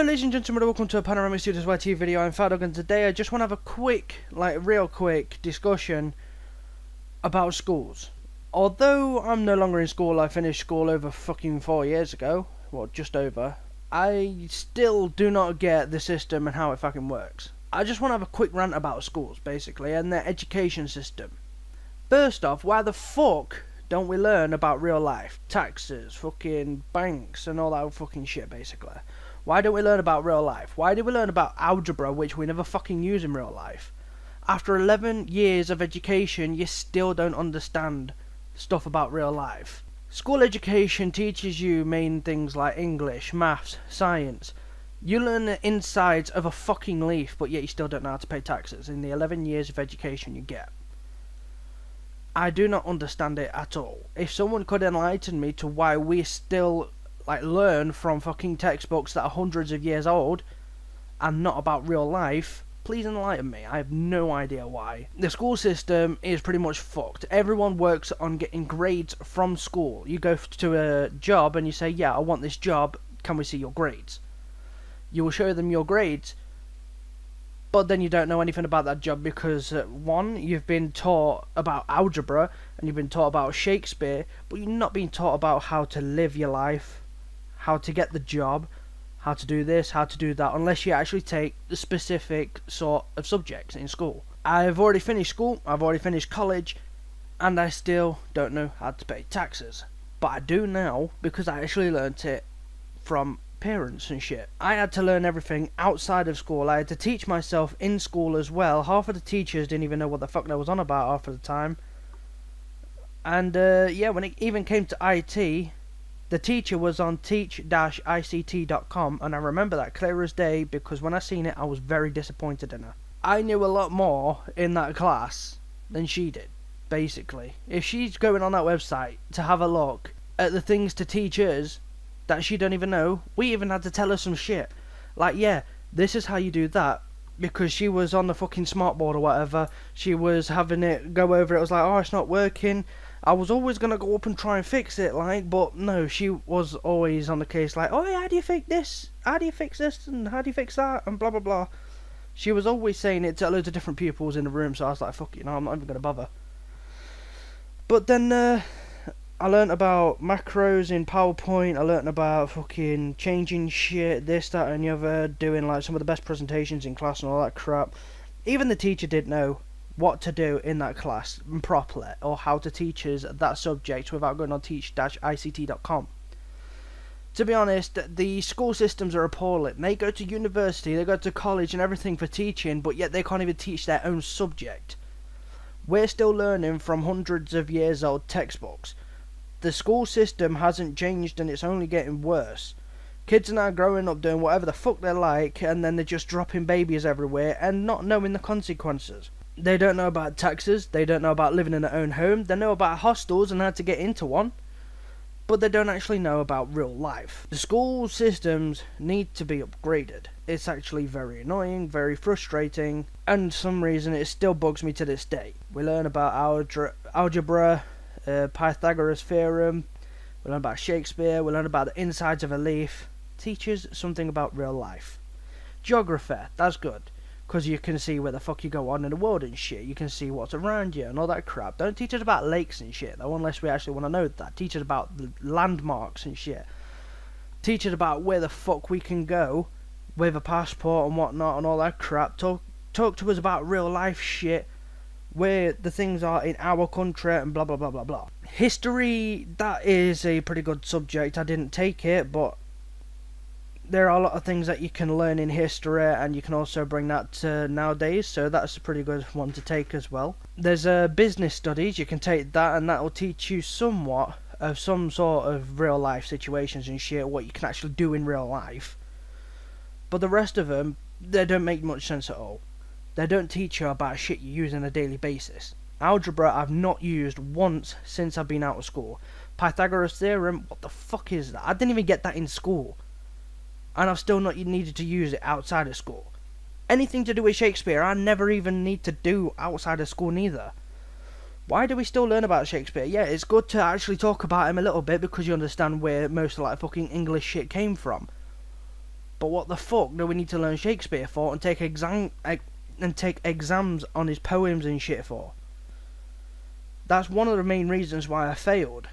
Hello ladies and gentlemen, welcome to a Panoramic Studios YT video. I'm Fadog, and today I just want to have a quick, real quick discussion about schools. Although I'm no longer in school, I finished school over fucking 4 years ago, well just over, I still do not get the system and how it fucking works. I just want to have a quick rant about schools basically and their education system. First off, why the fuck don't we learn about real life? Taxes, fucking banks and all that fucking shit basically. Why don't we learn about real life? Why do we learn about algebra, which we never fucking use in real life? After 11 years of education, you still don't understand stuff about real life. School education teaches you main things like English, maths, science. You learn the insides of a fucking leaf, but yet you still don't know how to pay taxes in the 11 years of education you get. I do not understand it at all. If someone could enlighten me to why we still learn from fucking textbooks that are hundreds of years old and not about real life, please enlighten me. I have no idea why. The school system is pretty much fucked. Everyone works on getting grades from school. You go to a job and you say, yeah, I want this job, can we see your grades? You will show them your grades, but then you don't know anything about that job because one, you've been taught about algebra and you've been taught about Shakespeare, but you're not being taught about how to live your life, how to get the job, how to do this, how to do that, unless you actually take the specific sort of subjects in school. I've already finished school, I've already finished college, and I still don't know how to pay taxes. But I do now because I actually learnt it from parents and shit. I had to learn everything outside of school. I had to teach myself in school as well. Half of the teachers didn't even know what the fuck they was on about half of the time. And yeah, when it even came to IT, the teacher was on teach-ict.com, and I remember that clear as day because when I seen it I was very disappointed in her. I knew a lot more in that class than she did, basically. If she's going on that website to have a look at the things to teach us that she don't even know, we even had to tell her some shit. Like, yeah, this is how you do that, because she was on the fucking smartboard or whatever, she was having it go over it, I was like, oh, it's not working. I was always going to go up and try and fix it, but no, she was always on the case like, oh yeah, how do you fix this? How do you fix this? And how do you fix that? And blah blah blah. She was always saying it to loads of different pupils in the room, so I was like, fuck it, I'm not even going to bother. But then, I learnt about macros in PowerPoint, I learnt about fucking changing shit, this, that and the other, doing some of the best presentations in class and all that crap. Even the teacher didn't know what to do in that class properly, or how to teach us that subject without going on teach-ict.com. To be honest, the school systems are appalling. They go to university, they go to college and everything for teaching, but yet they can't even teach their own subject. We're still learning from hundreds of years old textbooks. The school system hasn't changed and it's only getting worse. Kids are now growing up doing whatever the fuck they like, and then they're just dropping babies everywhere and not knowing the consequences. They don't know about taxes, they don't know about living in their own home, they know about hostels and how to get into one, but they don't actually know about real life. The school systems need to be upgraded. It's actually very annoying, very frustrating, and for some reason it still bugs me to this day. We learn about algebra, Pythagoras theorem, we learn about Shakespeare, we learn about the insides of a leaf. Teach us something about real life. Geography, that's good, because you can see where the fuck you go on in the world and shit. You can see what's around you and all that crap. Don't teach us about lakes and shit though, unless we actually want to know that. Teach us about the landmarks and shit. Teach us about where the fuck we can go with a passport and whatnot and all that crap. Talk to us about real life shit, where the things are in our country and blah blah blah blah blah. History, that is a pretty good subject. I didn't take it, but there are a lot of things that you can learn in history, and you can also bring that to nowadays, so that's a pretty good one to take as well. There's business studies, you can take that, and that will teach you somewhat of some sort of real life situations and shit, what you can actually do in real life. But the rest of them, they don't make much sense at all. They don't teach you about shit you use on a daily basis. Algebra I've not used once since I've been out of school. Pythagoras theorem, what the fuck is that? I didn't even get that in school, and I've still not needed to use it outside of school. Anything to do with Shakespeare, I never even need to do outside of school neither. Why do we still learn about Shakespeare? Yeah, it's good to actually talk about him a little bit because you understand where most of fucking English shit came from. But what the fuck do we need to learn Shakespeare for and take exams on his poems and shit for? That's one of the main reasons why I failed.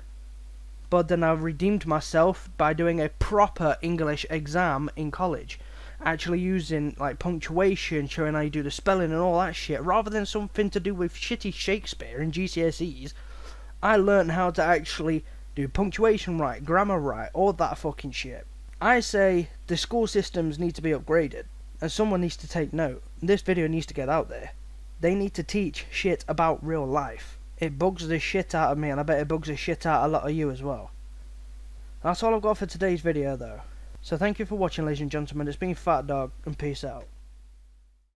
But then I redeemed myself by doing a proper English exam in college. Actually using like punctuation, showing how you do the spelling and all that shit, rather than something to do with shitty Shakespeare in GCSEs. I learned how to actually do punctuation right, grammar right, all that fucking shit. I say the school systems need to be upgraded, and someone needs to take note. This video needs to get out there. They need to teach shit about real life. It bugs the shit out of me, and I bet it bugs the shit out of a lot of you as well. That's all I've got for today's video though. So thank you for watching, ladies and gentlemen. It's been Fat Dog, and peace out.